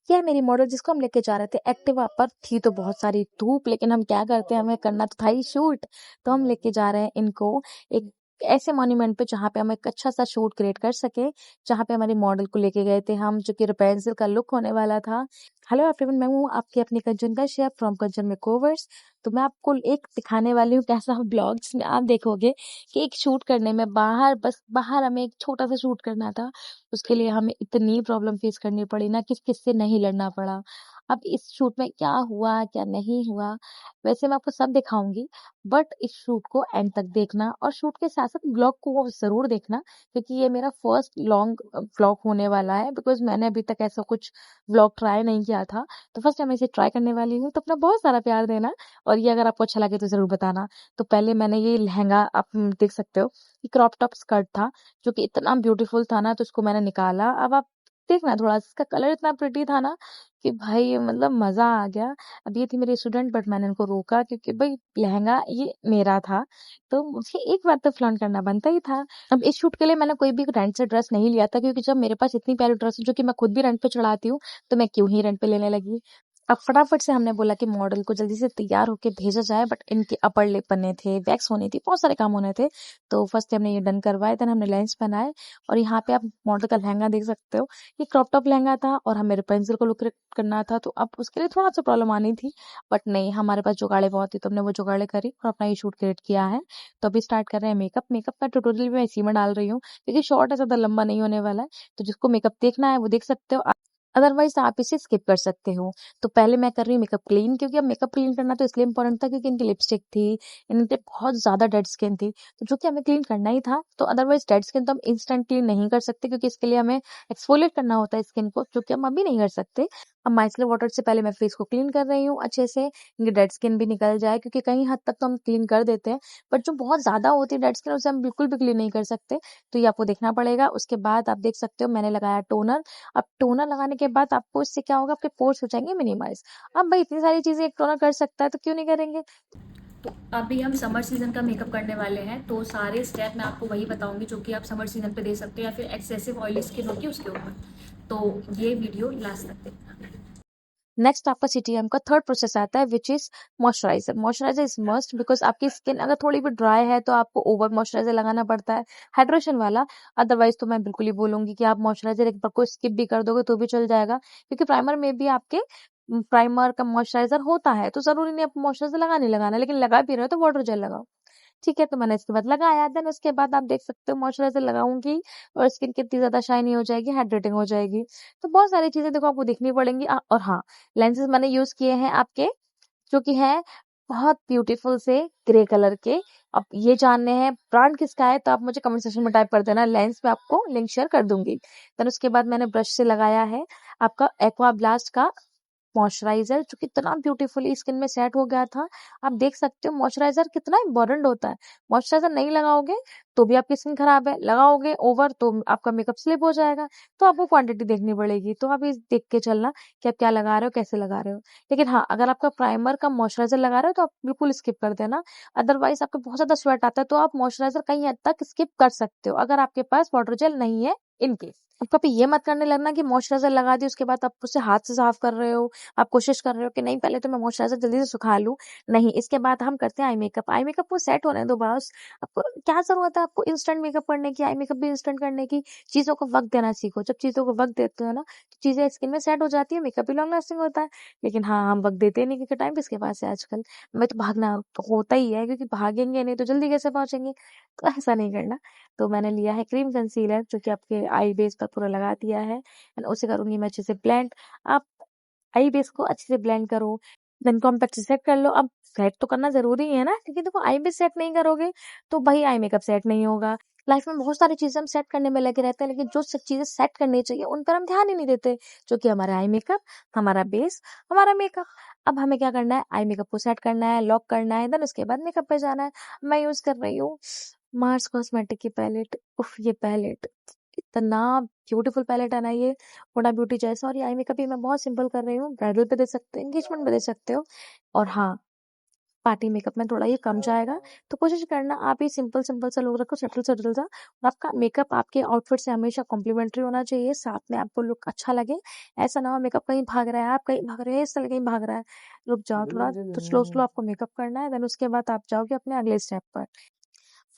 ये है मेरी मॉडल जिसको हम लेके जा रहे थे। एक्टिवा पर थी तो बहुत सारी धूप, लेकिन हम क्या करते हैं, हमें करना तो था ही शूट। तो हम लेके जा रहे हैं इनको एक ऐसे मॉन्यूमेंट पे जहाँ पे हम एक अच्छा सा शूट क्रिएट कर सके, जहाँ पे हमारी मॉडल को लेके गए थे हम, जो कि रेपेंसिल का लुक होने वाला था। हेलो एवरीवन, मैं हूँ आपकी अपनी कंचन कश्यप फ्रॉम कंचन मेकओवर्स। तो मैं आपको एक दिखाने वाली हूँ कैसा ब्लॉग जिसमें आप देखोगे कि एक शूट करने में बस बाहर हमें एक छोटा सा शूट करना था। उसके लिए हमें इतनी प्रॉब्लम फेस करनी पड़ी ना, किससे नहीं लड़ना पड़ा। अब इस शूट में क्या हुआ क्या नहीं हुआ, वैसे मैं आपको सब दिखाऊंगी, बट इस शूट को एंड तक देखना और शूट के साथ साथ ब्लॉग को वो जरूर देखना, क्योंकि ये मेरा फर्स्ट लॉन्ग व्लॉग होने वाला है। बिकॉज मैंने अभी तक ऐसा कुछ व्लॉग ट्राई नहीं किया था, तो फर्स्ट टाइम इसे ट्राई करने वाली हूँ। तो अपना बहुत सारा प्यार देना, और ये अगर आपको अच्छा लगे तो जरूर बताना। तो पहले मैंने ये लहंगा, आप देख सकते हो, ये क्रॉप टॉप स्कर्ट था जो कि इतना ब्यूटीफुल था ना, तो उसको मैंने निकाला। अब आप देखना, थोड़ा इसका कलर इतना प्रिटी था ना कि भाई मतलब मजा आ गया। अब ये थी मेरी स्टूडेंट, बट मैंने उनको रोका क्योंकि भाई लहंगा ये मेरा था, तो मुझे एक बार तो फ्लॉन्ट करना बनता ही था। अब इस शूट के लिए मैंने कोई भी रेंट से ड्रेस नहीं लिया था, क्योंकि जब मेरे पास इतनी प्यारी ड्रेस है जो कि मैं खुद भी रेंट पे चढ़ाती हूँ, तो मैं क्यों ही रेंट पे लेने लगी। अब फटाफट से हमने बोला कि मॉडल को जल्दी से तैयार होके भेजा जाए, बट इनके अपर लिप बनने थे, वैक्स होनी थी, बहुत सारे काम होने थे। तो फर्स्ट हमने ये डन करवाए, देन हमने लेंस पहनाए। और यहाँ पे आप मॉडल का लहंगा देख सकते हो, ये क्रॉप टॉप लहंगा था और हमें पेंसिल को लुक करना था, तो अब उसके लिए थोड़ा सा प्रॉब्लम आनी थी। बट नहीं, हमारे पास जुगाड़े बहुत थी, तो हमने वो जुगाड़े करी और अपना ये शूट क्रिएट किया है। तो अभी स्टार्ट कर रहे हैं मेकअप। मेकअप का ट्यूटोरियल भी मैं इसी में डाल रही हूँ, क्योंकि शॉर्ट है, ज्यादा लंबा नहीं होने वाला है। तो जिसको मेकअप देखना है वो देख सकते हो, अदरवाइज आप इसे स्किप कर सकते हो। तो पहले मैं कर रही हूँ मेकअप क्लीन, क्योंकि अब मेकअप क्लीन करना तो इसलिए इंपॉर्टेंट था क्योंकि इनकी लिपस्टिक थी, इनके बहुत ज्यादा डेड स्किन थी, तो जो कि हमें क्लीन करना ही था। तो अदरवाइज डेड स्किन तो हम इंस्टेंट क्लीन नहीं कर सकते, क्योंकि इसके लिए हमें एक्सफोलिएट करना होता है स्किन को, जो कि हम अभी नहीं कर सकते। अब माइसलर वाटर से पहले मैं फेस को क्लीन कर रही हूँ अच्छे से, इनकी डेड स्किन भी निकल जाए, क्योंकि कहीं हद तक तो हम क्लीन कर देते हैं, बट जो बहुत ज्यादा होती है डेड स्किन, उसे हम बिल्कुल भी क्लीन नहीं कर सकते। तो ये आपको देखना पड़ेगा। उसके बाद आप देख सकते हो मैंने लगाया टोनर। अब टोनर लगाने के बाद आपको इससे क्या होगा, आपके पोर्स हो जाएंगे मिनिमाइज। अब भाई इतनी सारी चीजें एक टोनर कर सकता है, तो क्यों नहीं करेंगे। तो अभी हम समर सीजन का मेकअप करने वाले हैं, तो सारे स्टेप मैं आपको वही बताऊंगी जो कि आप समर सीजन पे दे सकते हो, या फिर एक्सेसिव ऑयली स्किन होगी उसके ऊपर। तो ये वीडियो लास्ट तक देखना। नेक्स्ट आपका सीटीएम का थर्ड प्रोसेस आता है, which is moisturiser. Moisturiser is must, because आपकी स्किन अगर थोड़ी भी ड्राई है तो आपको ओवर मॉइस्चराइजर लगाना पड़ता है, हाइड्रेशन वाला। अदरवाइज तो मैं बिल्कुल ही बोलूंगी कि आप मॉइस्चराइजर एक बार को स्किप भी कर दोगे तो भी चल जाएगा, क्योंकि प्राइमर में भी आपके प्राइमर का मॉइस्चराइजर होता है, तो जरूरी नहीं आप मॉइस्चराइजर लगाना, लेकिन लगा भी रहे हो तो वाटर जेल लगाओ। ठीक है, तो मैंने इसके बाद लगाया, देन उसके बाद आप देख सकते हो मॉइस्चराइजर लगाऊंगी और स्किन कितनी ज्यादा शाइनी हो जाएगी, हाइड्रेटिंग हो जाएगी। तो बहुत सारी चीजें देखो आपको देखनी पड़ेंगी। और हाँ, लेंसेज मैंने यूज किए हैं आपके, जो कि है बहुत ब्यूटीफुल से ग्रे कलर के। अब ये जानने हैं ब्रांड किसका है, तो आप मुझे कमेंट सेक्शन में टाइप कर देना, लेंस में आपको लिंक शेयर कर दूंगी। देन उसके बाद मैंने ब्रश से लगाया है आपका एक्वा ब्लास्ट का मॉइस्चराइजर, जो कितना ब्यूटीफुली स्किन में सेट हो गया था। आप देख सकते हो मॉइस्चराइजर कितना इंपॉर्टेंट होता है। मॉइस्चराइजर नहीं लगाओगे तो भी आपकी स्किन खराब है, लगाओगे ओवर तो आपका मेकअप स्लिप हो जाएगा। तो आपको क्वांटिटी देखनी पड़ेगी, तो आप इस देख के चलना कि आप क्या लगा रहे हो, कैसे लगा रहे हो। लेकिन हाँ, अगर आपका प्राइमर का मॉइस्चराइजर लगा रहे हो तो आप बिल्कुल स्किप कर देना। अदरवाइज आपको बहुत ज्यादा स्वेट आता है, तो आप मॉइस्चराइजर कहीं हद तक स्किप कर सकते हो, अगर आपके पास वाटर जेल नहीं है इनकेस। अब कभी ये मत करने लगना कि मॉइस्चराइजर लगा दी उसके बाद आप उसे हाथ से साफ कर रहे हो। आप कोशिश कर रहे हो कि नहीं, पहले तो मैं मॉइस्चराइजर जल्दी से सुखा लूं। नहीं, इसके बाद हम करते हैं आई मेकअप। आई मेकअप को सेट होने दो बस। आपको क्या जरूरत है आपको इंस्टेंट मेकअप करने की, आई मेकअप भी इंस्टेंट करने की। चीजों को वक्त देना सीखो। जब चीजों को वक्त देते हो ना, तो चीजें स्किन में सेट हो जाती है, मेकअप भी लॉन्ग लास्टिंग होता है। लेकिन हाँ, हम वक्त देते नहीं, क्योंकि टाइम किसके पास है आजकल। मैं तो भागना तो होता ही है, क्योंकि भागेंगे नहीं तो जल्दी कैसे पहुंचेंगे। तो ऐसा नहीं करना। तो मैंने लिया है क्रीम कंसीलर, जो कि आपके आई बेस पर पूरा लगा दिया है, एंड उसे करूंगी मैं अच्छे से ब्लेंड। आप आई बेस को अच्छे से ब्लेंड करो, देन कॉम्पैक्ट से सेट कर लो। अब सेट तो करना जरूरी है ना, क्योंकि देखो आई बेस सेट नहीं करोगे तो भाई आई मेकअप सेट नहीं होगा। लाइफ में बहुत सारी चीजें हम सेट करने में लगे रहते हैं, लेकिन जो सब चीजें सेट करनी चाहिए उन पर हम ध्यान ही नहीं देते, जो कि हमारा आई मेकअप, हमारा बेस, हमारा मेकअप। अब हमें क्या करना है, आई मेकअप को सेट करना है, लॉक करना है, देन उसके बाद मेकअप पे जाना है। मैं यूज कर रही हूँ मार्स कॉस्मेटिक की पैलेट। उफ, ये पैलेट इतना ब्यूटीफुल पैलेट है ना ये, हुडा ब्यूटी जैसा। और ये आई मेकअप भी मैं बहुत सिंपल कर रही हूँ, ब्राइडल पे दे सकते हो, एंगेजमेंट पे दे सकते हो। और हाँ, पार्टी मेकअप में थोड़ा ये कम जाएगा। तो कोशिश करना आप ये सिंपल सा लुक रखो, सटल सा, और आपका मेकअप आपके आउटफिट से हमेशा कॉम्प्लीमेंट्री होना चाहिए, साथ में आपको लुक अच्छा लगे। ऐसा ना हो मेकअप कहीं भाग रहा है, आप कहीं भाग रहे हैं, इस तरह कहीं भाग रहा है, रुक जाओ थोड़ा। तो स्लो आपको मेकअप करना है, देन उसके बाद आप जाओगे अपने अगले स्टेप पर।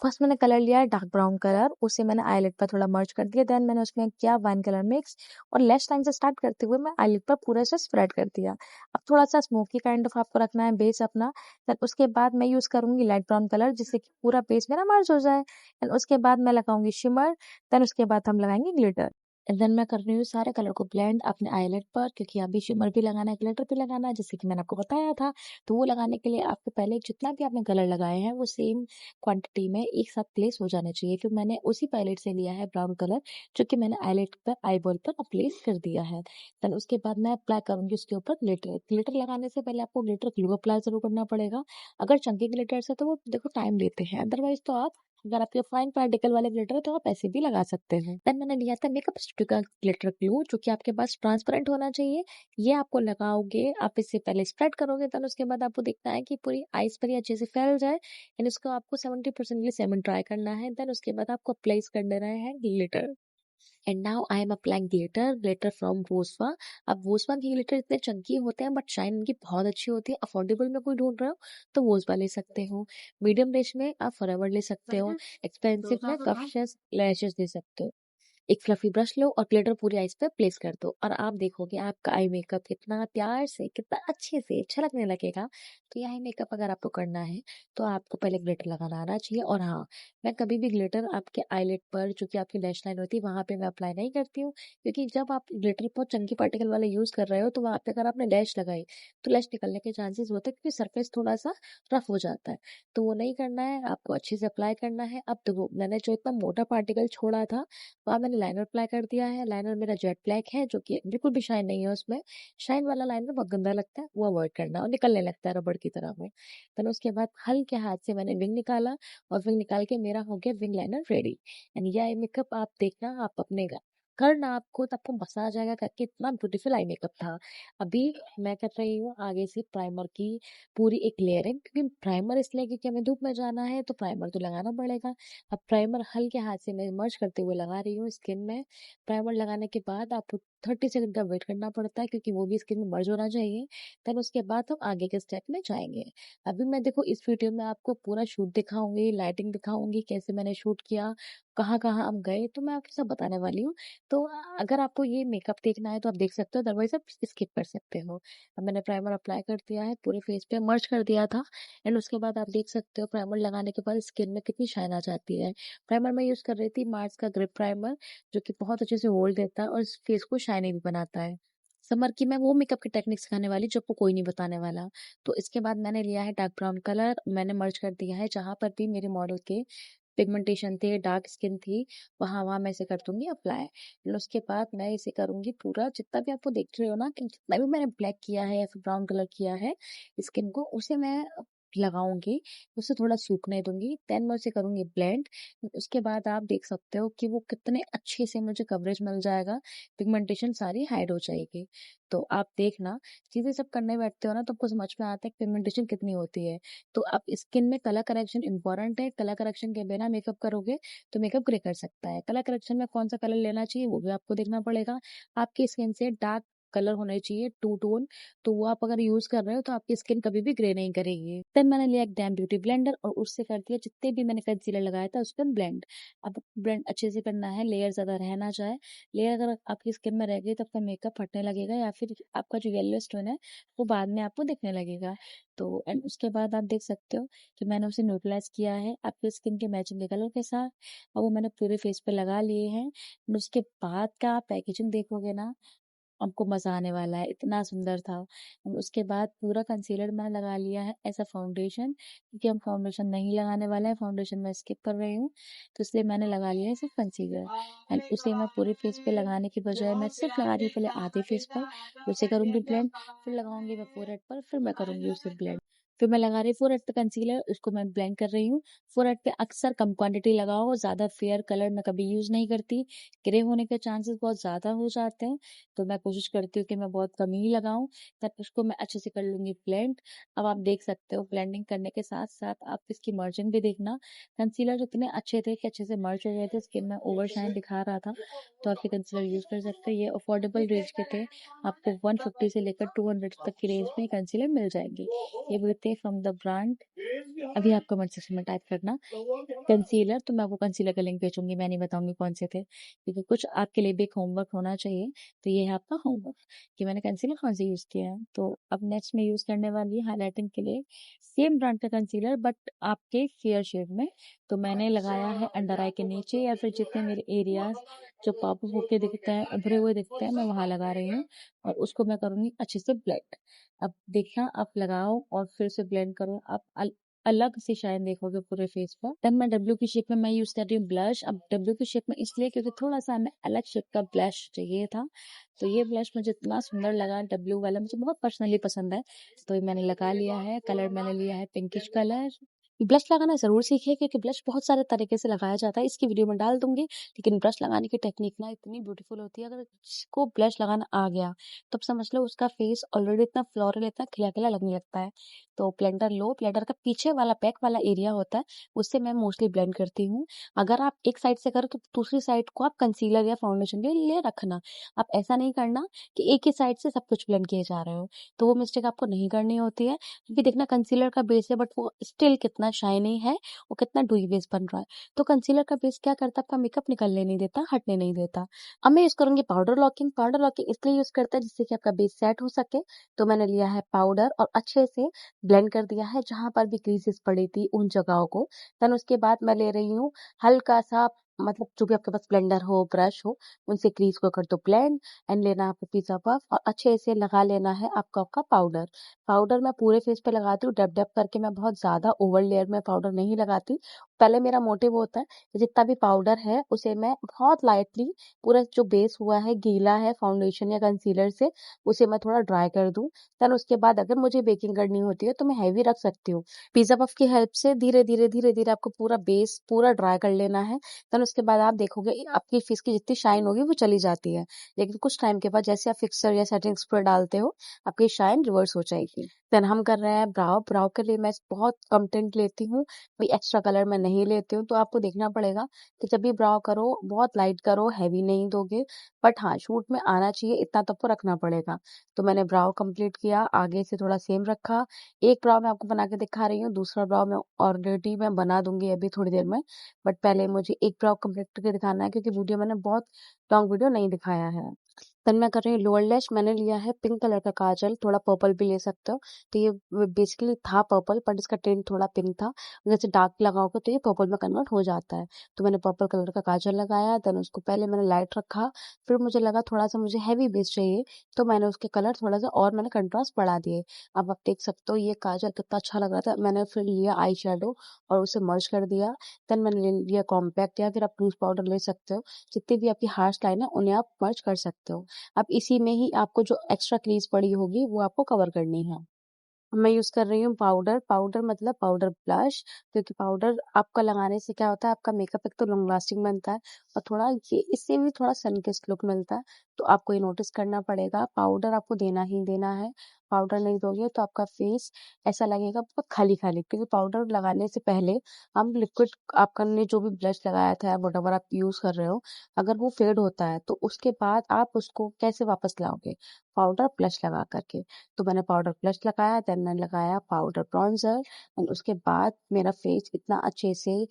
फर्स्ट मैंने कलर लिया है डार्क ब्राउन कलर, उसे मैंने आईलिड पर थोड़ा मर्ज कर दिया, देन मैंने उसमें किया वाइन कलर मिक्स, और लैश लाइन से स्टार्ट करते हुए मैं आईलिड पर पूरा से स्प्रेड कर दिया। अब थोड़ा सा स्मोकी काइंड ऑफ आपको रखना है बेस अपना। देन उसके बाद मैं यूज करूंगी लाइट ब्राउन कलर, जिससे कि पूरा बेस मेरा मर्ज हो जाए। देन उसके बाद मैं लगाऊंगी शिमर, देन उसके बाद हम लगाएंगे ग्लिटर। एंड देन मैं कर रही हूँ सारे कलर को ब्लेंड अपने आईलेट पर, क्योंकि अभी शिमर भी लगाना है, ग्लिटर भी लगाना है, जैसे कि मैंने आपको बताया था। तो वो लगाने के लिए आपको पहले जितना भी आपने कलर लगाए हैं वो सेम क्वांटिटी में एक साथ प्लेस हो जाने चाहिए। फिर मैंने उसी पैलेट से लिया है ब्राउन कलर, जो कि मैंने आईलेट पर आईबॉल पर प्लेस कर दिया है। देन उसके बाद मैं अप्लाई करूंगी उसके ऊपर ग्लिटर। ग्लिटर लगाने से पहले आपको ग्लिटर ग्लू अप्लाई जरूर करना पड़ेगा। अगर चंकी ग्लिटर्स है तो वो देखो टाइम लेते हैं, अदरवाइज तो आप, अगर आपके फाइन पार्टिकल वाले ग्लिटर है तो आप ऐसे भी लगा सकते हैं। देन मैंने लिया था मेकअप स्टूडियो का ग्लिटर ग्लू, जो कि आपके पास ट्रांसपेरेंट होना चाहिए। ये आपको लगाओगे, आप इससे पहले स्प्रेड करोगे, देन उसके बाद आपको देखना है कि पूरी आईज पर ही अच्छे से फैल जाए। एंड इसको आपको 70% के लिए सेवन ट्राई करना है। देन उसके बाद आपको अप्लाई कर देना है glitter. And now I am applying glitter, glitter from वोस्वा। अब वोस्वा के ग्लिटर इतने चंकी होते हैं, बट शाइन इनकी बहुत अच्छी होती है। अफोर्डेबल में कोई ढूंढ रहे हो तो वोस्वा ले सकते हो, मीडियम रेंज में आप फॉरएवर ले सकते हो, एक्सपेंसिव में कफशेस लैशेस ले सकते हो। एक फ्लफी ब्रश लो और ग्लिटर पूरी आईज पे प्लेस कर दो, और आप देखोगे आपका आई मेकअप कितना प्यार से, कितना अच्छे से अच्छा लगने लगेगा। तो ये आई मेकअप अगर आपको करना है तो आपको पहले ग्लिटर लगाना आना चाहिए। और हाँ, मैं कभी भी ग्लिटर आपके आईलिड पर, जो कि आपकी लैश लाइन होती है, वहां पे मैं अप्लाई नहीं करती हूँ, क्योंकि जब आप ग्लिटर बहुत चंकी पार्टिकल वाले यूज कर रहे हो तो वहां पे अगर आपने लैश लगाई तो लैश निकलने के चांसेस होते हैं, क्योंकि सरफेस थोड़ा सा रफ हो जाता है। तो वो नहीं करना है, आपको अच्छे से अप्लाई करना है। अब देखो मैंने जो इतना मोटा पार्टिकल छोड़ा था, वहाँ मैंने लाइनर अप्लाई कर दिया है। लाइनर मेरा जेट ब्लैक है, जो कि बिल्कुल भी शाइन नहीं है उसमें। शाइन वाला लाइनर बहुत गंदा लगता है, वो अवॉइड करना, और निकलने लगता है रबड़ की तरह में। फिर उसके बाद हल्के हाथ से मैंने विंग निकाला, और विंग निकाल के मेरा हो गया विंग लाइनर रेडी। एंड ये आई मेकअप आप देखना, आप अपने करना, आपको तो आपको मजा आ जाएगा करके, इतना ब्यूटीफुल आई मेकअप था। अभी मैं कर रही हूँ आगे से प्राइमर की पूरी एक लेयरिंग, क्योंकि प्राइमर इसलिए क्योंकि हमें धूप में जाना है तो प्राइमर तो लगाना पड़ेगा। अब प्राइमर हल्के हाथ से मैं मर्ज करते हुए लगा रही हूँ स्किन में। प्राइमर लगाने के बाद आपको 30 सेकंड का वेट करना पड़ता है, क्योंकि वो भी स्किन में मर्ज होना चाहिए। देन उसके बाद हम आगे के स्टेप में जाएंगे। अभी मैं देखो इस वीडियो में आपको पूरा शूट दिखाऊंगी, लाइटिंग दिखाऊंगी, कैसे मैंने शूट किया, कहाँ कहाँ हम गए, तो मैं आपको सब बताने वाली हूँ। तो अगर आपको ये मेकअप देखना है तो आप देख सकते हो, अदरवाइज आप स्किप कर सकते हो। अब मैंने प्राइमर अप्लाई कर दिया है, पूरे फेस पे मर्ज कर दिया था। एंड उसके बाद आप देख सकते हो प्राइमर लगाने के बाद स्किन में कितनी शाइन आ जाती है। प्राइमर मैं यूज कर रही थी मार्स का ग्रिप प्राइमर, जो कि बहुत अच्छे से होल्ड देता है और फेस को शाइनी भी बनाता है। समर की मैं वो मेकअप की टेक्निक सिखाने वाली जो आपको कोई नहीं बताने वाला। तो इसके बाद मैंने लिया है डार्क ब्राउन कलर, मैंने मर्ज कर दिया है जहां पर भी मेरे मॉडल के पिगमेंटेशन थे, डार्क स्किन थी, वहां वहां मैं इसे कर दूंगी अप्लाई। फिर उसके बाद मैं इसे करूंगी पूरा, जितना भी आपको देख रहे हो ना कि जितना भी मैंने ब्लैक किया है या फिर ब्राउन कलर किया है स्किन को, उसे मैं लगाऊंगी, उसे थोड़ा सूखने दूंगी, देन मैं उसे करूंगी ब्लेंड। उसके बाद आप देख सकते हो कि वो कितने अच्छे से मुझे कवरेज मिल जाएगा, पिगमेंटेशन सारी हाइड हो जाएगी। तो आप देखना, चीजें सब करने बैठते हो ना तो आपको समझ में आता है पिगमेंटेशन कितनी होती है। तो आप स्किन में कलर करेक्शन इंपॉर्टेंट है, कलर करेक्शन के बिना मेकअप करोगे तो मेकअप ग्रे कर सकता है। कलर करेक्शन में कौन सा कलर लेना चाहिए वो भी आपको देखना पड़ेगा। आपकी स्किन से डार्क कलर होने चाहिए, टू टोन, तो वो आप अगर यूज कर रहे हो तो आपकी स्किन कभी भी ग्रे नहीं करेगी। देन मैंने लिया एक डैम ब्यूटी ब्लेंडर और उससे कर दिया जितने भी मैंने कंसीलर लगाया था उस पर ब्लेंड। अब ब्लेंड अच्छे से करना है, लेयर ज्यादा रह ना जाए। लेयर अगर आपकी स्किन में रह गई तो आपका मेकअप फटने लगेगा, या फिर आपका जो येलो स्टोन है वो बाद में आपको दिखने लगेगा। तो एंड उसके बाद आप देख सकते हो कि मैंने उसे न्यूट्रलाइज किया है आपके स्किन के मैचिंग के कलर के साथ, और वो मैंने पूरे फेस पे लगा लिए हैं। एंड उसके बाद का पैकेजिंग देखोगे ना, आपको मजा आने वाला है, इतना सुंदर था। उसके बाद पूरा कंसीलर मैंने लगा लिया है एज अ फाउंडेशन, क्योंकि हम फाउंडेशन नहीं लगाने वाले हैं, फाउंडेशन मैं स्किप कर रही हूँ, तो इसलिए मैंने लगा लिया है सिर्फ कंसीलर। एंड उसे मैं पूरे फेस पे लगाने की बजाय मैं सिर्फ लगा रही हूँ पहले आधे फेस पर, उसे करूंगी ब्लेंड, फिर लगाऊंगी मैं फोrehead पर, फिर मैं करूंगी उसे ब्लेंड। फिर मैं लगा रही फोरहेड पे कंसीलर, उसको मैं ब्लेंड कर रही हूँ। फोरहेड पे अक्सर कम क्वांटिटी लगाओ, ज़्यादा फेयर कलर मैं कभी यूज़ नहीं करती, ग्रे होने के चांसेस बहुत ज़्यादा हो जाते हैं, तो मैं कोशिश करती हूँ कि मैं बहुत कम ही लगाऊं। तब उसको मैं अच्छे से कर लूँगी ब्लेंड। अब आप देख सकते हो ब्लेंडिंग करने के साथ साथ आप इसकी मर्जिंग भी देखना। कंसीलर इतने अच्छे थे कि अच्छे से मर्ज हो गए थे, स्किन में ओवरशाइन दिखा रहा था, तो आप ये कंसीलर यूज़ कर सकते हैं। ये अफोर्डेबल रेंज के थे, आपको 150 से लेकर 200 तक की रेंज में कंसीलर मिल जाएंगे। ये भी थे फ्रॉम द ब्रांड। अभी आप कमेंट सेक्शन में टाइप करना कंसीलर, तो मैं वो कंसीलर का लिंक भेजूंगी। मैं नहीं बताऊंगी कौन से थे, क्योंकि कुछ आपके लिए भी एक होमवर्क होना चाहिए। तो ये है आपका होमवर्क कि मैंने कंसीलर कौन से यूज किया है। तो अब नेक्स्ट में यूज करने वाली है हाईलाइटिंग के लिए सेम ब्रांड का कंसीलर, बट आपके फेयर शेड में। तो मैंने लगाया है अंडर आई के नीचे, या फिर जितने मेरे एरियाज जो पॉप होके दिखते हैं, उभरे हुए दिखते हैं, मैं वहां लगा रही हूँ। और उसको मैं करूंगी अच्छे से ब्लेंड। अब देखना, आप लगाओ और फिर से ब्लेंड करो, आप अलग से शाइन देखोगे पूरे फेस पर। देन मैं डब्ल्यू की शेप में मैं यूज कर रही हूँ ब्लश। अब डब्ल्यू की शेप में इसलिए क्योंकि थोड़ा सा हमें अलग शेप का ब्लश चाहिए था। तो ये ब्लश मुझे इतना सुंदर लगा, डब्ल्यू वाला मुझे बहुत पर्सनली पसंद है, तो ये मैंने लगा लिया है। कलर मैंने लिया है पिंकिश कलर। ब्लश लगाना जरूर सीखिए, क्योंकि ब्लश बहुत सारे तरीके से लगाया जाता है, इसकी वीडियो में डाल दूंगी। लेकिन ब्रश लगाने की टेक्निक ना इतनी ब्यूटीफुल होती है, अगर जिसको ब्लश लगाना आ गया तो अब समझ लो उसका फेस ऑलरेडी इतना फ्लोरल, इतना खिला खिला लगने लगता है। तो ब्लेंडर लो, ब्लेंडर का पीछे वाला बैक वाला एरिया होता है, उससे मैं मोस्टली ब्लेंड करती हूँ। अगर आप एक साइड से करो तो दूसरी साइड को आप कंसीलर या फाउंडेशन के लिए रखना। आप ऐसा नहीं करना कि एक ही साइड से सब कुछ ब्लेंड किए जा रहे हो, तो वो मिस्टेक आपको नहीं करनी होती है। क्योंकि देखना कंसीलर का बेस है, बट वो स्टिल कितना शाइनी है, वो कितना डुई बेस बन रहा है। तो कंसीलर का बेस क्या करता है, आपका मेकअप निकलने नहीं देता, हटने नहीं देता। अब मैं यूज करूंगी पाउडर लॉकिंग। पाउडर लॉकिंग इसलिए यूज करता है जिससे कि आपका बेस सेट हो सके। तो मैंने लिया है पाउडर और अच्छे से ब्लेंड कर दिया है जहां पर भी क्रीजेस पड़ी थी उन जगहों को। देन उसके बाद मैं ले रही हूँ हल्का सा, मतलब जो भी आपके पास ब्लेंडर हो, ब्रश हो, उनसे क्रीज को कर दो ब्लेंड। एंड लेना है आपको पिज्जा पफ और अच्छे से लगा लेना है आपका आपका पाउडर। पाउडर मैं पूरे फेस पे लगाती हूँ, डब डब करके। मैं बहुत ज्यादा ओवर लेयर में पाउडर नहीं लगाती। पहले मेरा मोटिव होता है कि जितना भी पाउडर है उसे मैं बहुत लाइटली, पूरा जो बेस हुआ है गीला है फाउंडेशन या कंसीलर से, उसे मैं थोड़ा ड्राई कर दूं। देन उसके बाद अगर मुझे बेकिंग करनी होती है तो मैं हैवी रख सकती हूँ। पिज्जा पफ की हेल्प से धीरे धीरे धीरे धीरे आपको पूरा बेस पूरा ड्राई कर लेना है। देन उसके बाद आप देखोगे आपकी फेस की जितनी शाइन होगी वो चली जाती है, लेकिन कुछ टाइम के बाद जैसे आप फिक्सर या सेटिंग स्प्रे डालते हो, आपकी शाइन रिवर्स हो जाएगी। देन हम कर रहे हैं ब्राउ। ब्राउ के लिए मैं बहुत कम टिंट लेती हूँ, कोई एक्स्ट्रा कलर मैं नहीं लेती हूँ। तो आपको देखना पड़ेगा कि जब भी ब्राउ करो बहुत लाइट करो, हैवी नहीं दोगे। बट हाँ, शूट में आना चाहिए इतना तो आपको रखना पड़ेगा। तो मैंने ब्राउ कंप्लीट किया, आगे से थोड़ा सेम रखा। एक ब्राउ मैं आपको बना के दिखा रही हूँ, दूसरा ब्राउ मैं ऑलरेडी मैं बना दूंगी अभी थोड़ी देर में। बट पहले मुझे एक ब्राउ कंप्लीट करके दिखाना है, क्योंकि वीडियो मैंने बहुत लॉन्ग वीडियो नहीं दिखाया है। देन मैं कर रही हूँ लोअर लैश। मैंने लिया है पिंक कलर का काजल, थोड़ा पर्पल भी ले सकते हो। तो ये बेसिकली था पर्पल, बट इसका टिंट थोड़ा पिंक था। जैसे डार्क लगाओगे तो ये पर्पल में कन्वर्ट हो जाता है। तो मैंने पर्पल कलर का काजल लगाया। देन उसको पहले मैंने लाइट रखा, फिर मुझे लगा थोड़ा सा मुझे हैवी बेस चाहिए, तो मैंने उसके कलर थोड़ा सा और मैंने कंट्रास्ट बढ़ा दिए। अब आप देख सकते हो ये काजल कितना अच्छा लग रहा था। मैंने फिर लिया आई शेडो और उसे मर्ज कर दिया। देन मैंने ले लिया कॉम्पैक्ट, या फिर आप लूज पाउडर ले सकते हो। जितनी भी आपकी हार्श लाइन है उन्हें आप मर्ज कर सकते हो। अब इसी में ही आपको जो एक्स्ट्रा क्रीज पड़ी होगी वो आपको कवर करनी है। मैं यूज कर रही हूँ पाउडर। पाउडर मतलब पाउडर ब्लश, क्योंकि पाउडर आपका लगाने से क्या होता है, आपका मेकअप एक तो लॉन्ग लास्टिंग बनता है, और थोड़ा ये इससे भी थोड़ा सनकिस्ड लुक मिलता है। तो आपको ये नोटिस करना पड़ेगा, पाउडर आपको देना ही देना है। पाउडर नहीं दोगे तो आपका फेस ऐसा लगेगा बहुत खाली खाली, क्योंकि पाउडर लगाने से पहले हम लिक्विड, आपका ने जो भी ब्लश लगाया था, वट आप यूज कर रहे हो, अगर वो फेड होता है तो उसके बाद आप उसको कैसे वापस लाओगे, पाउडर ब्लश लगा करके। तो मैंने पाउडर ब्लश लगाया, देन मैंने लगाया पाउडर ब्रॉन्जर। एंड उसके बाद मेरा फेस इतना अच्छे से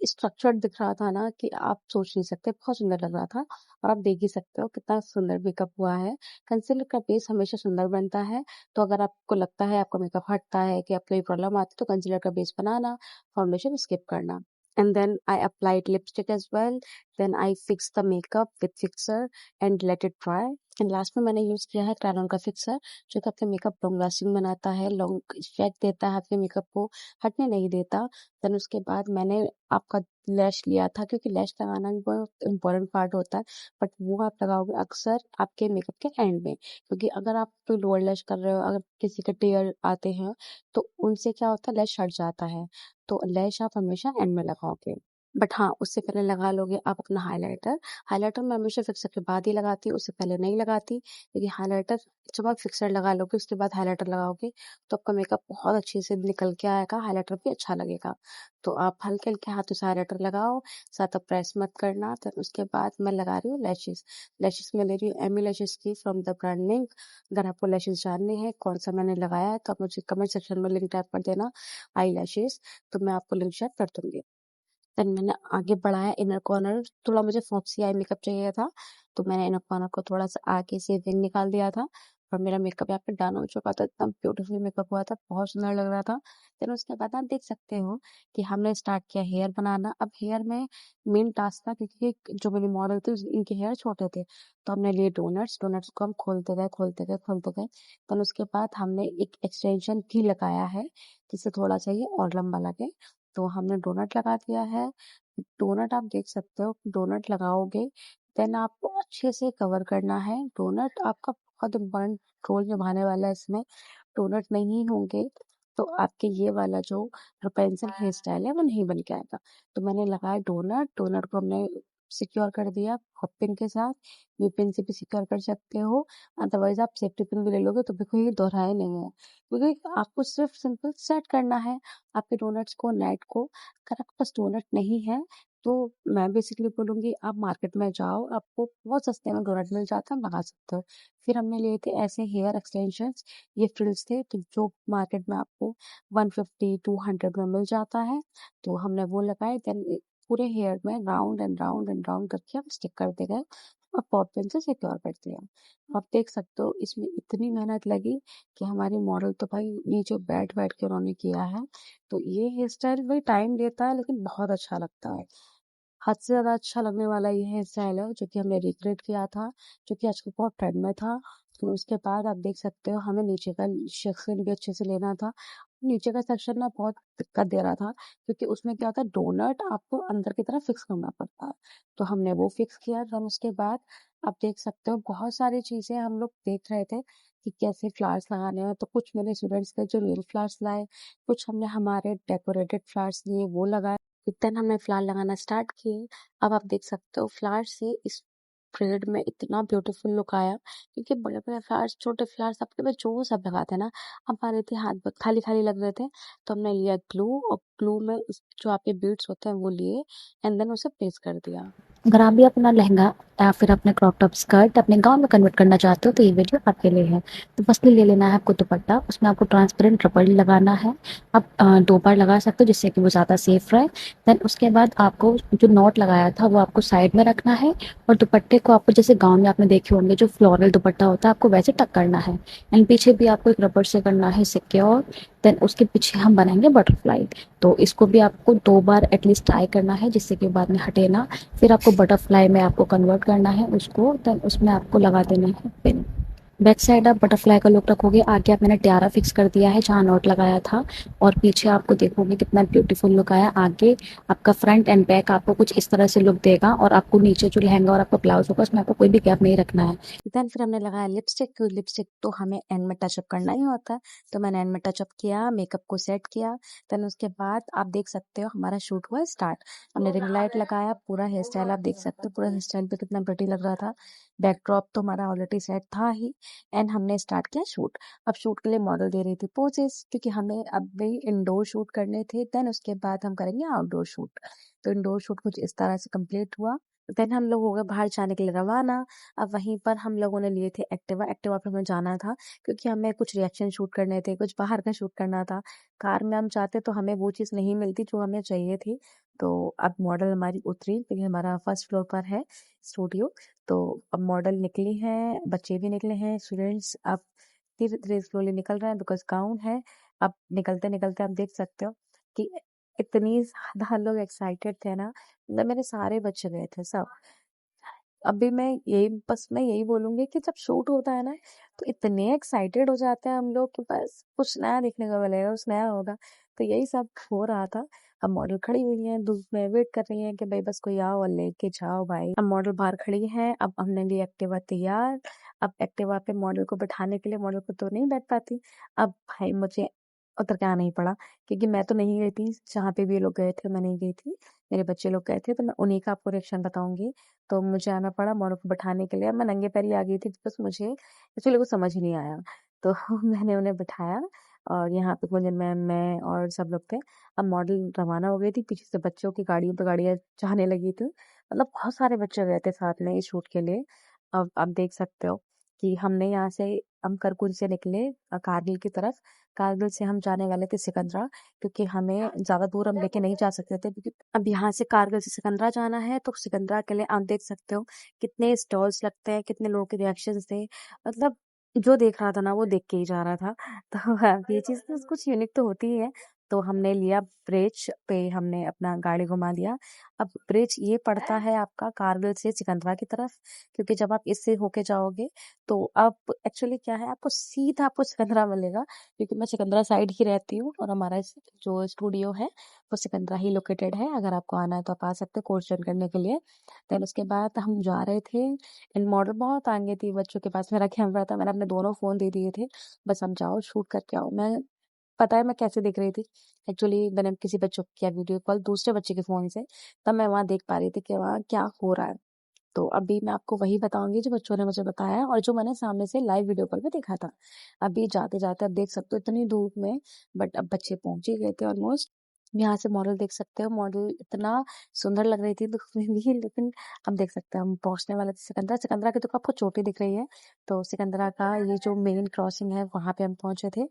स्ट्रक्चर्ड दिख रहा था ना कि आप सोच नहीं सकते, बहुत सुंदर लग रहा था। और आप देख ही सकते हो कितना सुंदर मेकअप हुआ है। कंसीलर का बेस हमेशा सुंदर बनता है। तो अगर आपको लगता है आपका मेकअप हटता है कि आपको ये प्रॉब्लम आती है, तो कंसीलर का बेस बनाना, फाउंडेशन स्किप करना। And then I applied lipstick as well. Then I fixed the makeup with fixer and let it dry. And last में मैंने यूज़ किया है क्रायॉन का फिक्सर, जो कि आपके मेकअप लॉन्ग लास्टिंग बनाता है, लॉन्ग इफेक्ट देता है, आपके मेकअप को हटने नहीं देता। देन उसके बाद मैंने आपका लैश लिया था, क्योंकि लैश लगाना भी बहुत इंपॉर्टेंट पार्ट होता है, बट वो आप लगाओगे अक्सर आपके मेकअप के एंड में, क्योंकि अगर आप कोई लोअर लैश कर रहे हो, अगर किसी के टेयर आते हैं तो उनसे क्या होता है, लैश हट जाता है। तो लैश आप हमेशा एंड में लगाओगे। बट हाँ, उससे पहले लगा लोगे आप अपना हाइलाइटर। हाइलाइटर मैं हमेशा फिक्सर के बाद ही लगाती हूँ, उससे पहले नहीं लगाती, क्योंकि हाइलाइटर जब आप फिक्सर लगा लोगे उसके बाद हाइलाइटर लगाओगे तो आपका मेकअप बहुत अच्छे से निकल के आएगा, हाइलाइटर भी अच्छा लगेगा। तो आप हल्के हल्के हाथों से हाइलाइटर लगाओ, ज़्यादा प्रेस मत करना। फिर उसके बाद मैं लगा रही हूँ लैशेस। लैशेस में ले रही हूँ एमी लैशेस की फ्रॉम द ब्रांड लिंक। अगर आपको लैशेस जानने हैं कौन सा मैंने लगाया है तो आप मुझे कमेंट सेक्शन में लिंक टाइप कर देना, आई लैशेस, तो मैं आपको लिंक शेयर कर दूंगी। देन मैंने आगे बढ़ाया इनर कॉर्नर, थोड़ा मुझे फॉक्सी आई मेकअप चाहिए था, तो मैंने इनर कॉर्नर को थोड़ा सा आगे से विंग निकाल दिया था और मेरा मेकअप यहाँ पे डन हो चुका था। इतना ब्यूटीफुल मेकअप हुआ था, बहुत सुंदर लग रहा था। देन उसके बाद आप देख सकते हो कि हमने स्टार्ट किया हेयर बनाना। अब हेयर में मेन टास्क था, क्योंकि जो मेरी मॉडल थी इनके हेयर छोटे थे, तो हमने लिए डोनट्स। डोनट्स को हम खोलते गए खोलते गए खोलते गए। देन उसके बाद हमने एक एक्सटेंशन भी लगाया है, जिससे थोड़ा सा ये और लंबा लगे, तो हमने डोनट लगा दिया है। डोनट आप देख सकते हो, डोनट लगाओगे देन आपको अच्छे से कवर करना है। डोनट आपका बहुत इम्पोर्टेंट रोल निभाने वाला है इसमें। डोनट नहीं होंगे तो आपके ये वाला जो रापुंज़ेल हेयर स्टाइल है वो नहीं बन के आएगा। तो मैंने लगाया डोनट, डोनट को हमने सिक्योर कर दिया हॉट पिन के साथ। यू पिन से भी सिक्योर कर सकते हो, अदरवाइज आप सेफ्टी पिन भी ले लोगे तो भी कोई दोहराए नहीं है, क्योंकि आपको सिर्फ सिंपल सेट करना है आपके डोनट्स को, नेट को। अगर आपके पास डोनट नहीं है तो मैं बेसिकली बोलूँगी आप मार्केट में जाओ, आपको बहुत सस्ते में डोनट मिल जाता है, मंगा सकते हो। फिर हमने लिए थे ऐसे हेयर एक्सटेंशंस, ये फ्रिल्स थे तो जो मार्केट में आपको 150-200 में मिल जाता है, तो हमने वो लगाए। देन पूरे हेयर में round and round and round करके हम स्टिक करते गए और पॉप पेन से सिक्योर कर दिया। आप देख सकते हो इसमें इतनी मेहनत लगी कि हमारी मॉडल तो भाई नीचे बैठ बैठ के उन्होंने किया है। तो ये हेयर स्टाइल भाई टाइम लेता है लेकिन बहुत अच्छा लगता है। हद से ज़्यादा अच्छा लगने वाला ये हेयर स्टाइल है, जो कि हमने रिक्रिएट किया था, जो कि आजकल बहुत ट्रेंड में था। तो उसके बाद आप देख सकते हो हमें नीचे का सेक्शन भी अच्छे से लेना था। नीचे का सेक्शन ना बहुत दिक्कत दे रहा था, क्योंकि उसमें क्या होता है डोनट आपको अंदर की तरफ फिक्स करना पड़ता है, तो हमने वो फिक्स किया। फिर उसके बाद आप देख सकते हो बहुत सारी चीज़ें हम लोग देख रहे थे कि कैसे फ्लावर्स लगाने हैं, तो कुछ मेरे स्टूडेंट्स ने जो रियल फ्लावर्स लाए, कुछ हमने हमारे डेकोरेटेड फ्लावर्स लिए वो लगाए। देन हमने फ्लावर लगाना स्टार्ट किए। अब आप देख सकते हो फ्लावर से इस पीरियड में इतना ब्यूटीफुल लुक आया, क्योंकि बड़े बड़े फ्लावर्स छोटे फ्लावर्स आपके पास जो सब लगाते हैं ना, हमारे थे हाथ बहुत खाली खाली लग रहे थे, तो हमने लिया ग्लू और ग्लू में जो आपके बीड्स होते हैं वो लिए एंड देन उसे पेस्ट कर दिया। अगर आप भी अपना लहंगा या फिर अपने क्रॉप टॉप स्कर्ट अपने गांव में कन्वर्ट करना चाहते हो तो ये वीडियो आपके लिए है। तो फर्स्टली ले लेना है आपको दुपट्टा, उसमें आपको ट्रांसपेरेंट रबड़ लगाना है। आप 2 बार लगा सकते हो जिससे कि वो ज़्यादा सेफ रहे। देन उसके बाद आपको जो नॉट लगाया था वो आपको साइड में रखना है और दुपट्टे को आपको जैसे गाँव में आपने देखे होंगे जो फ्लोरल दुपट्टा होता है आपको वैसे टक करना है। एंड पीछे भी आपको एक रबड़ से करना है सिक्योर। देन उसके पीछे हम बनाएंगे बटरफ्लाई, तो इसको भी आपको 2 बार एटलीस्ट ट्राई करना है जिससे कि बाद में हटे ना। फिर आपको बटरफ्लाई में आपको कन्वर्ट करना है उसको, देन उसमें आपको लगा देना है पिन। बैक साइड आप बटरफ्लाई का लुक रखोगे, आगे आप मैंने टियारा फिक्स कर दिया है जहाँ नॉट लगाया था, और पीछे आपको देखोगे कितना ब्यूटीफुल लुक आया। आगे आपका फ्रंट एंड बैक आपको कुछ इस तरह से लुक देगा, और आपको नीचे जो लहंगा और आपका ब्लाउज होगा उसमें आपको कोई भी गैप नहीं रखना है। देन फिर हमने लगाया लिपस्टिक, क्योंकि लिपस्टिक तो हमें एंड में टचअप करना ही होता है, तो मैंने एंड में टचअप किया, मेकअप को सेट किया। देन उसके बाद आप देख सकते हो हमारा शूट हुआ स्टार्ट। हमने रिंग लाइट लगाया, पूरा हेयर स्टाइल आप देख सकते हो, पूरा हेयर स्टाइल पे कितना प्रिटी लग रहा था। बैकड्रॉप तो हमारा ऑलरेडी सेट था ही, एंड हमने स्टार्ट किया शूट। अब शूट के लिए मॉडल दे रही थी पोजेस, क्योंकि हमें अब भी इंडोर शूट करने थे। देन उसके बाद हम करेंगे आउटडोर शूट। तो इंडोर शूट कुछ इस तरह से कंप्लीट हुआ। देन हम लोग हो गए बाहर जाने के लिए रवाना। अब वहीं पर हम लोगों ने लिए थे एक्टिवा। एक्टिवा पे हमें जाना था, क्योंकि हमें कुछ रिएक्शन शूट करने थे, कुछ बाहर का शूट करना था। कार में हम चाहते तो हमें वो चीज़ नहीं मिलती जो हमें चाहिए थी। तो अब मॉडल हमारी उतरी, क्योंकि हमारा फर्स्ट फ्लोर पर है स्टूडियो। तो अब मॉडल निकली है, बच्चे भी निकले हैं, स्टूडेंट्स अब धीरे धीरे स्लोली निकल रहे हैं, बिकॉज गाउन है। अब निकलते निकलते आप देख सकते हो कि इतनी ज़्यादा लोग एक्साइटेड थे ना, मतलब मेरे सारे बच्चे गए थे सब। अभी मैं यही बोलूँगी कि जब शूट होता है ना, तो इतने एक्साइटेड हो जाते हैं हम लोग कि बस कुछ नया देखने को मिलेगा, कुछ नया होगा। तो यही सब हो रहा था। अब मॉडल खड़ी हुई हैं, धूप में वेट कर रही हैं कि भई बस कोई आओ और लेके जाओ भाई। अब मॉडल बाहर खड़ी हैं, अब हमने ली एक्टिवा तैयार। अब एक्टिवा पे मॉडल को बिठाने के लिए, मॉडल को तो नहीं बैठ पाती। अब भाई मुझे उतर के आना ही पड़ा, क्योंकि मैं तो नहीं गई थी, जहाँ पे भी ये लोग गए थे मैं नहीं गई थी। मेरे बच्चे लोग गए थे, तो मैं उन्हीं का आपको रिएक्शन बताऊँगी। तो मुझे आना पड़ा मॉडल को बिठाने के लिए। मैं नंगे पैर ही आ गई थी, बस मुझे एक्चुअली कुछ समझ ही नहीं आया। तो मैंने उन्हें बिठाया और यहाँ पे कुंजन मैम, मैं और सब लोग थे। अब मॉडल रवाना हो गई थी, पीछे से बच्चों की गाड़ियों पे गाड़ियाँ जाने लगी थी। मतलब बहुत सारे बच्चे गए थे साथ में इस शूट के लिए। अब आप देख सकते हो कि हमने यहाँ से हम करकुल से निकले कारगिल की तरफ। कारगिल से हम जाने वाले थे सिकंदरा, क्योंकि हमें ज़्यादा दूर हम लेके नहीं जा सकते थे, क्योंकि अब यहाँ से कारगिल से सिकंदरा जाना है। तो सिकंदरा के लिए आप देख सकते हो कितने स्टॉल्स लगते हैं, कितने लोगों के रिएक्शंस थे। मतलब जो देख रहा था ना वो देख के ही जा रहा था। तो अब ये चीज़ तो कुछ यूनिक तो होती ही है। तो हमने लिया ब्रिज पे, हमने अपना गाड़ी घुमा लिया। अब ब्रिज ये पड़ता है आपका कारगिल से सिकंदरा की तरफ, क्योंकि जब आप इससे होके जाओगे तो आप एक्चुअली क्या है, आपको सीधा आपको सिकंदरा मिलेगा, क्योंकि मैं सिकंदरा साइड ही रहती हूँ और हमारा जो स्टूडियो है वो सिकंदरा ही लोकेटेड है। अगर आपको आना है तो आप आ सकते हो कोर्स ज्वाइन करने के लिए। देन उसके बाद हम जा रहे थे, एंड मॉडल बहुत आगे थी, बच्चों के पास मेरा कैमरा था, मैंने अपने दोनों फ़ोन दे दिए थे, बस आप जाओ शूट करके आओ। पता है मैं कैसे देख रही थी? एक्चुअली मैंने किसी बच्चों को किया वीडियो कॉल दूसरे बच्चे के फ़ोन से, तब मैं वहाँ देख पा रही थी कि वहाँ क्या हो रहा है। तो अभी मैं आपको वही बताऊँगी जो बच्चों ने मुझे बताया और जो मैंने सामने से लाइव वीडियो कॉल पे देखा था। अभी जाते-जाते आप देख सकते हो इतनी धूप में, बट अब बच्चे पहुँच ही गए थे ऑलमोस्ट। यहाँ से मॉडल देख सकते हो, मॉडल इतना सुंदर लग रही थी दिखने में भी, लेकिन अब देख सकते हैं हम पहुँचने वाले थे सिकंदरा। सिकंदरा की तो आपको चोटी दिख रही है, तो सिकंदरा का ये जो मेन क्रॉसिंग है वहाँ पे हम पहुँचे थे।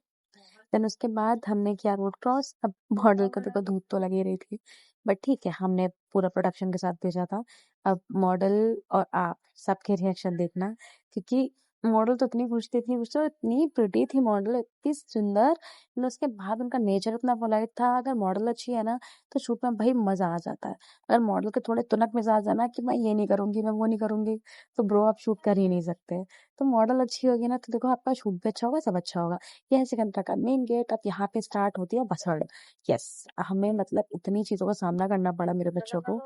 देन उसके बाद हमने किया रोड क्रॉस। अब मॉडल को देखो धूप तो लगी रही थी, बट ठीक है हमने पूरा प्रोडक्शन के साथ भेजा था। अब मॉडल और आप सबके रिएक्शन देखना, क्योंकि मॉडल तो इतनी खुश थी, इतनी प्रिटी थी मॉडल, इतनी सुंदर। फिर उसके बाद उनका नेचर इतना पोलाइट था। अगर मॉडल अच्छी है ना तो शूट में भाई मजा आ जाता है। अगर मॉडल के थोड़े तुनक मिजाज है ना कि मैं ये नहीं करूंगी, मैं वो नहीं करूंगी, तो ब्रो आप शूट कर ही नहीं सकते। तो मॉडल अच्छी होगी ना तो देखो आपका शूट भी अच्छा होगा, सब अच्छा होगा। यह है सिकंदरा का मेन गेट। अब यहाँ पे स्टार्ट होती है बसड़। यस, हमें मतलब इतनी चीजों का सामना करना पड़ा मेरे बच्चों को।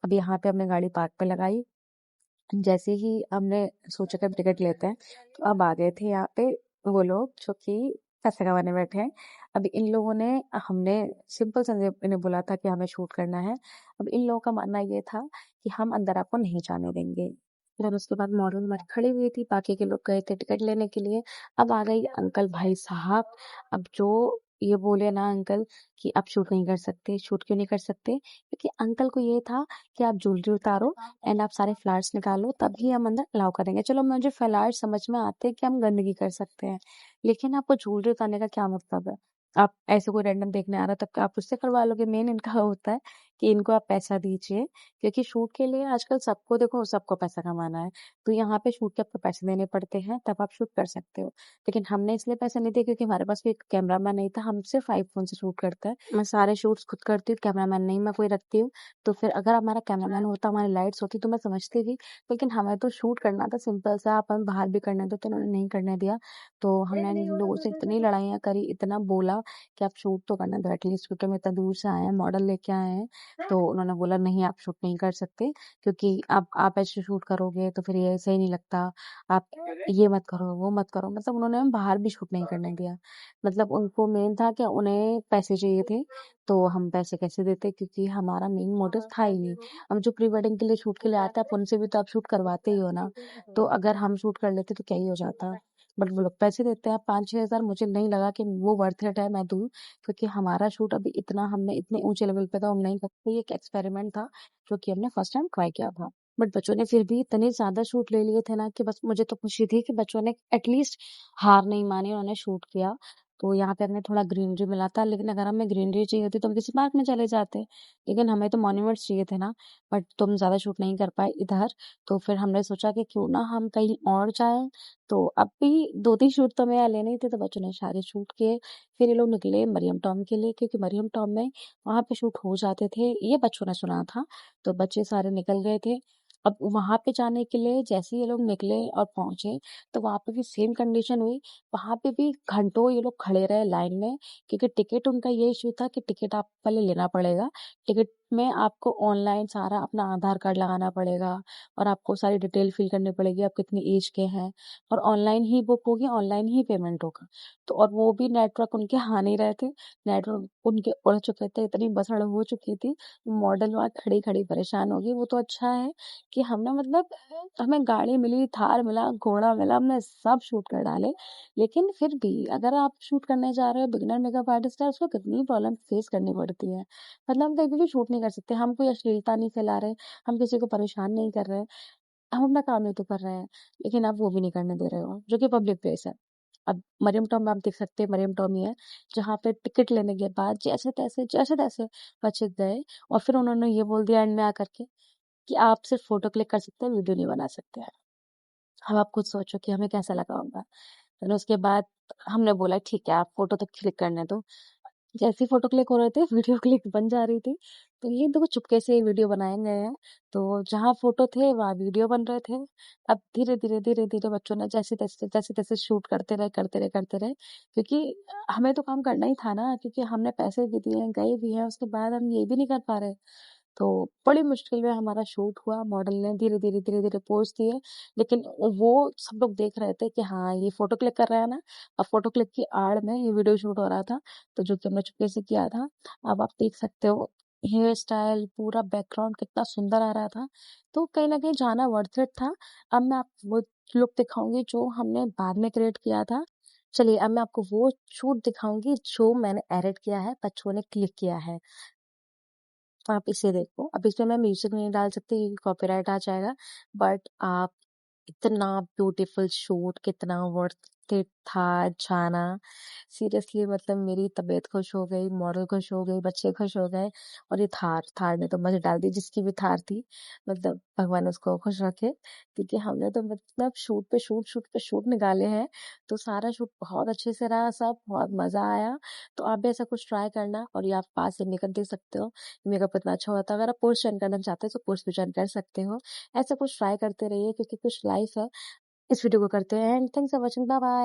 अब यहाँ पे हमने गाड़ी पार्क पे लगाई, जैसे ही हमने सोचा कि हम टिकट लेते हैं, तो अब आ गए थे यहाँ पे वो लोग जो कि पैसे कमाने बैठे हैं। अब इन लोगों ने, हमने सिंपल सा इन्हें बोला था कि हमें शूट करना है। अब इन लोगों का मानना ये था कि हम अंदर आपको नहीं जाने देंगे। फिर उसके बाद मॉडल हमारी खड़ी हुई थी, बाकी के लोग गए थे टिकट लेने के लिए। अब आ गई अंकल भाई साहब। अब जो ये बोले ना अंकल कि आप शूट नहीं कर सकते, शूट क्यों नहीं कर सकते? क्योंकि अंकल को ये था कि आप ज्वेलरी उतारो एंड आप सारे फ्लावर्स निकालो, तभी हम अंदर अलाउ करेंगे। चलो मुझे फ्लावर्स समझ में आते हैं कि हम गंदगी कर सकते हैं, लेकिन आपको ज्वेलरी उतारने का क्या मतलब है? आप ऐसे कोई रैंडम देखने आ रहा है तब क्या आप उससे करवा लोगे? मेन इनका होता है कि इनको आप पैसा दीजिए, क्योंकि शूट के लिए आजकल सबको देखो, सबको पैसा कमाना है। तो यहाँ पे शूट के आपको पैसे देने पड़ते हैं, तब आप शूट कर सकते हो। लेकिन हमने इसलिए पैसे नहीं दिए क्योंकि हमारे पास कोई कैमरामैन नहीं था, हम सिर्फ आईफोन से शूट करते हैं। मैं सारे शूट्स खुद करती हूँ, कैमरामैन नहीं मैं कोई रखती हूँ। तो फिर अगर हमारा कैमरामैन होता, हमारी लाइट्स होती, तो मैं समझती थी। लेकिन हमें तो शूट करना था सिंपल सा, आप हमें बाहर भी करने दो, तो उन्होंने नहीं करने दिया। तो हमने इन लोगों से इतनी लड़ाइयाँ करी, इतना बोला कि आप शूट तो करने दो एटलीस्ट, क्योंकि हम इतना दूर से आए हैं, मॉडल लेके आए हैं। तो उन्होंने बोला नहीं आप शूट नहीं कर सकते, क्योंकि आप ऐसे शूट करोगे तो फिर ये सही नहीं लगता। आप ये मत करो, वो मत करो, मतलब उन्होंने हमें बाहर भी शूट नहीं करने दिया। मतलब उनको मेन था कि उन्हें पैसे चाहिए थे, तो हम पैसे कैसे देते, क्योंकि हमारा मेन मोटिव था ही नहीं। हम जो प्री वेडिंग के लिए शूट के लिए आते हैं, आप उनसे भी तो आप शूट करवाते ही हो ना। तो अगर हम शूट कर लेते तो क्या ही हो जाता। बट वो लोग पैसे देते हैं 5-6 हज़ार, मुझे नहीं लगा कि वो वर्थ इट है मैं दूँ, क्योंकि हमारा शूट अभी इतना, हमने इतने ऊंचे लेवल पे था, हम नहीं करते। ये एक एक्सपेरिमेंट था जो कि हमने फर्स्ट टाइम ट्राई किया था। बट बच्चों ने फिर भी इतने ज्यादा शूट ले लिए थे ना कि बस मुझे तो खुशी थी कि बच्चों ने एटलीस्ट हार नहीं मानी, उन्होंने शूट किया। तो यहाँ पे हमें थोड़ा ग्रीनरी मिला था, लेकिन अगर हमें ग्रीनरी चाहिए होती तो हम किसी पार्क में चले जाते, लेकिन हमें तो मॉन्यूमेंट्स चाहिए थे ना। बट तुम ज्यादा शूट नहीं कर पाए इधर, तो फिर हमने सोचा कि क्यों ना हम कहीं और जाएं। तो अब भी 2-3 शूट तो हमें यहाँ लेने ही थे, तो बच्चों ने सारे शूट किए। फिर ये लोग निकले मरियम टॉम के लिए, क्योंकि मरियम टॉम में वहां पे शूट हो जाते थे, ये बच्चों ने सुना था। तो बच्चे सारे निकल गए थे। अब वहाँ पे जाने के लिए जैसे ही ये लोग निकले और पहुँचे, तो वहाँ पे भी सेम कंडीशन हुई। वहाँ पे भी घंटों ये लोग खड़े रहे लाइन में, क्योंकि टिकट उनका ये इश्यू था कि टिकट आप पहले लेना पड़ेगा। टिकट में आपको ऑनलाइन सारा अपना आधार कार्ड लगाना पड़ेगा और आपको सारी डिटेल फिल करनी पड़ेगी, आप कितनी एज के हैं, और ऑनलाइन ही बुक होगी, ऑनलाइन ही पेमेंट होगा। तो और वो भी नेटवर्क उनके आ नहीं रहे थे, नेटवर्क उनके उड़ चुके थे, इतनी बसड़ हो चुकी थी, मॉडल वहाँ खड़ी-खड़ी परेशान हो गई। वो तो अच्छा है कि हमने मतलब हमें गाड़ी मिली, थार मिला, घोड़ा मिला, हमने सब शूट कर डाले। लेकिन फिर भी अगर आप शूट करने जा रहे हो बिगिनर मेकअप आर्टिस्ट है, उसको कितनी प्रॉब्लम फेस करनी पड़ती है। मतलब हम कहीं भी शूट नहीं कर सकते, हम कोई अश्लीलता नहीं फैला रहे, हम किसी को परेशान नहीं कर रहे, हम अपना काम ही तो कर रहे हैं। लेकिन आप वो भी नहीं करने दे रहे हो, जो कि पब्लिक प्लेस है। अब मरियम टॉम में आप देख सकते हैं, मरियम टॉम ही है, जहाँ पे टिकट लेने के बाद जैसे-तैसे बच्चे गए और फिर उन्होंने ये बोल दिया एंड में आकर के कि आप सिर्फ फ़ोटो क्लिक कर सकते हैं, वीडियो नहीं बना सकते हैं। अब आप खुद सोचो कि हमें कैसा लगा होगा। फिर उसके बाद हमने बोला ठीक है, आप फ़ोटो तो क्लिक करने दो। जैसे ही फ़ोटो क्लिक हो रहे थे, वीडियो क्लिक बन जा रही थी। तो ये देखो चुपके से वीडियो बनाए गए हैं। तो जहाँ फ़ोटो थे, वहाँ वीडियो बन रहे थे। अब धीरे-धीरे बच्चों ने जैसे-तैसे शूट करते रहे। क्योंकि हमें तो काम करना ही था ना, क्योंकि हमने पैसे भी दिए हैं, गए भी हैं, उसके बाद हम ये भी नहीं कर पा रहे। तो बड़ी मुश्किल में हमारा शूट हुआ। मॉडल ने धीरे-धीरे पोज़ दिए, लेकिन वो सब लोग देख रहे थे कि हाँ, ये फ़ोटो क्लिक कर रहा है ना। अब फ़ोटो क्लिक की आड़ में ये वीडियो शूट हो रहा था, तो जो कि हमने चुपके से किया था। अब आप देख सकते हो हेयर स्टाइल, पूरा बैकग्राउंड कितना सुंदर आ रहा था। तो कहीं न कहीं जाना वर्थ इट था। अब मैं आपको वो लुक दिखाऊँगी जो हमने बाद में क्रिएट किया था। चलिए, अब मैं आपको वो शूट दिखाऊँगी जो मैंने एडिट किया है, बच्चों ने क्लिक किया है। आप इसे देखो। अब इसमें मैं म्यूज़िक नहीं डाल सकती क्योंकि कॉपीराइट आ जाएगा, बट आप इतना ब्यूटीफुल शूट, कितना वर्थ इट था जाना। सीरियसली मतलब मेरी तबीयत खुश हो गई, मॉडल खुश हो गई, बच्चे खुश हो गए, और ये थार ने तो मज़े डाल दी, जिसकी भी थार थी। मतलब भगवान उसको खुश रखे, क्योंकि हमने तो मतलब शूट पे शूट निकाले हैं। तो सारा शूट बहुत अच्छे से रहा, सब बहुत मज़ा आया। तो आप भी ऐसा कुछ ट्राई करना, और ये आप पास से मेकअप देख सकते हो। मेकअप इतना अच्छा होता है। अगर आप कोर्स जॉइन करना चाहते हो तो कोर्स भी जॉइन कर सकते हो। ऐसा कुछ ट्राई करते रहिए, क्योंकि कुछ लाइफ है। इस वीडियो को करते हैं and thanks for watching. Bye bye.